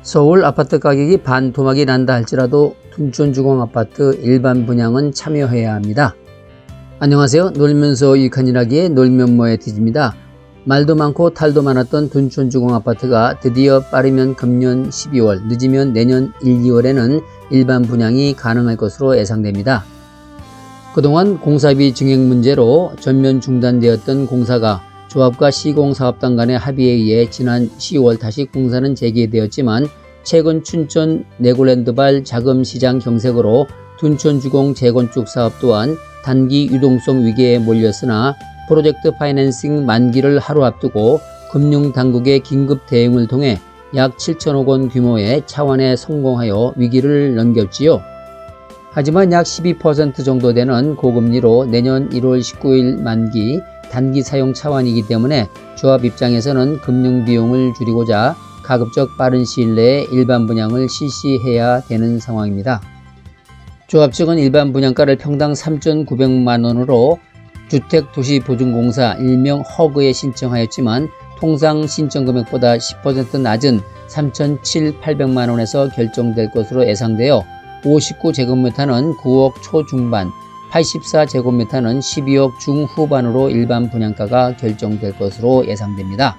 서울 아파트 가격이 반토막이 난다 할지라도 둔촌주공아파트 일반 분양은 참여해야 합니다. 안녕하세요. 놀면서 유익한 일하기의 놀면뭐의 디지입니다. 말도 많고 탈도 많았던 둔촌주공아파트가 드디어 빠르면 금년 12월, 늦으면 내년 1, 2월에는 일반 분양이 가능할 것으로 예상됩니다. 그동안 공사비 증액 문제로 전면 중단되었던 공사가 조합과 시공사업단 간의 합의에 의해 지난 10월 다시 공사는 재개되었지만 최근 춘천 네골랜드발 자금시장 경색으로 둔촌주공 재건축 사업 또한 단기 유동성 위기에 몰렸으나 프로젝트 파이낸싱 만기를 하루 앞두고 금융당국의 긴급 대응을 통해 약 7천억 원 규모의 차환에 성공하여 위기를 넘겼지요. 하지만 약 12% 정도 되는 고금리로 내년 1월 19일 만기 단기 사용 차환이기 때문에 조합 입장에서는 금융 비용을 줄이고자 가급적 빠른 시일 내에 일반 분양을 실시해야 되는 상황입니다. 조합 측은 일반 분양가를 평당 3,900만 원으로 주택도시보증공사 일명 허그에 신청하였지만 통상 신청 금액보다 10% 낮은 3,700~800만 원에서 결정될 것으로 예상되어 59제곱미터는 9억 초중반, 84제곱미터는 12억 중후반으로 일반 분양가가 결정될 것으로 예상됩니다.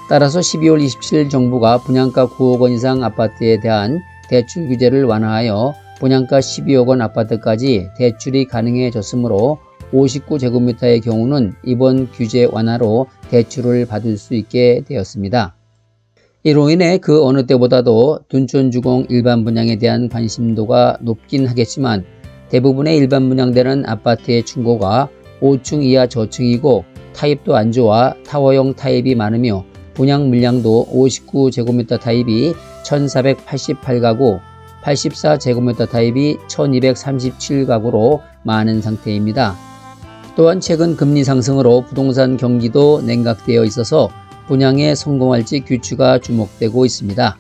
따라서 12월 27일 정부가 분양가 9억 원 이상 아파트에 대한 대출 규제를 완화하여 분양가 12억 원 아파트까지 대출이 가능해졌으므로 59제곱미터의 경우는 이번 규제 완화로 대출을 받을 수 있게 되었습니다. 이로 인해 그 어느 때보다도 둔촌주공 일반 분양에 대한 관심도가 높긴 하겠지만 대부분의 일반 분양되는 아파트의 층고가 5층 이하 저층이고 타입도 안 좋아 타워형 타입이 많으며 분양 물량도 59제곱미터 타입이 1488가구, 84제곱미터 타입이 1237가구로 많은 상태입니다. 또한 최근 금리 상승으로 부동산 경기도 냉각되어 있어서 분양에 성공할지 규추가 주목되고 있습니다.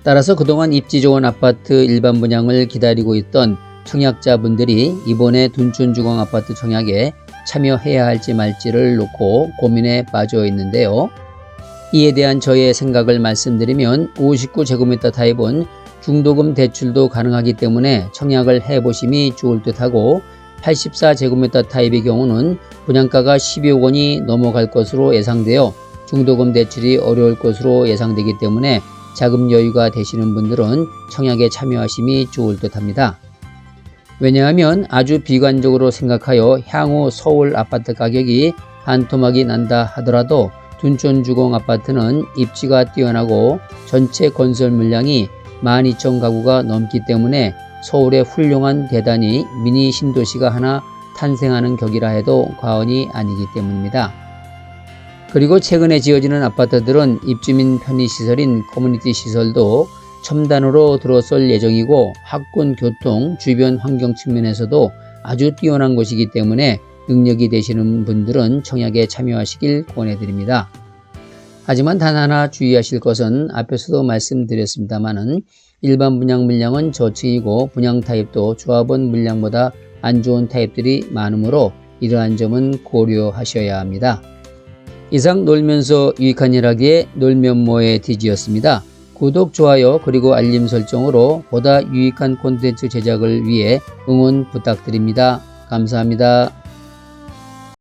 따라서 그동안 입지 좋은 아파트 일반 분양을 기다리고 있던 청약자분들이 이번에 둔촌주공아파트 청약에 참여해야 할지 말지를 놓고 고민에 빠져 있는데요. 이에 대한 저의 생각을 말씀드리면 59제곱미터 타입은 중도금 대출도 가능하기 때문에 청약을 해보심이 좋을 듯하고 84제곱미터 타입의 경우는 분양가가 12억 원이 넘어갈 것으로 예상되어 중도금 대출이 어려울 것으로 예상되기 때문에 자금 여유가 되시는 분들은 청약에 참여하심이 좋을 듯합니다. 왜냐하면 아주 비관적으로 생각하여 향후 서울 아파트 가격이 반토막이 난다 하더라도 둔촌주공 아파트는 입지가 뛰어나고 전체 건설 물량이 12,000가구가 넘기 때문에 서울의 훌륭한 대단히 미니 신도시가 하나 탄생하는 격이라 해도 과언이 아니기 때문입니다. 그리고 최근에 지어지는 아파트들은 입주민 편의시설인 커뮤니티 시설도 첨단으로 들어설 예정이고 학군, 교통, 주변 환경 측면에서도 아주 뛰어난 곳이기 때문에 능력이 되시는 분들은 청약에 참여하시길 권해드립니다. 하지만 단 하나 주의하실 것은 앞에서도 말씀드렸습니다마는 일반 분양 물량은 저층이고 분양 타입도 조합원 물량보다 안 좋은 타입들이 많으므로 이러한 점은 고려하셔야 합니다. 이상 놀면서 유익한 일하기의 놀면뭐의 디지였습니다. 구독, 좋아요 그리고 알림 설정으로 보다 유익한 콘텐츠 제작을 위해 응원 부탁드립니다. 감사합니다.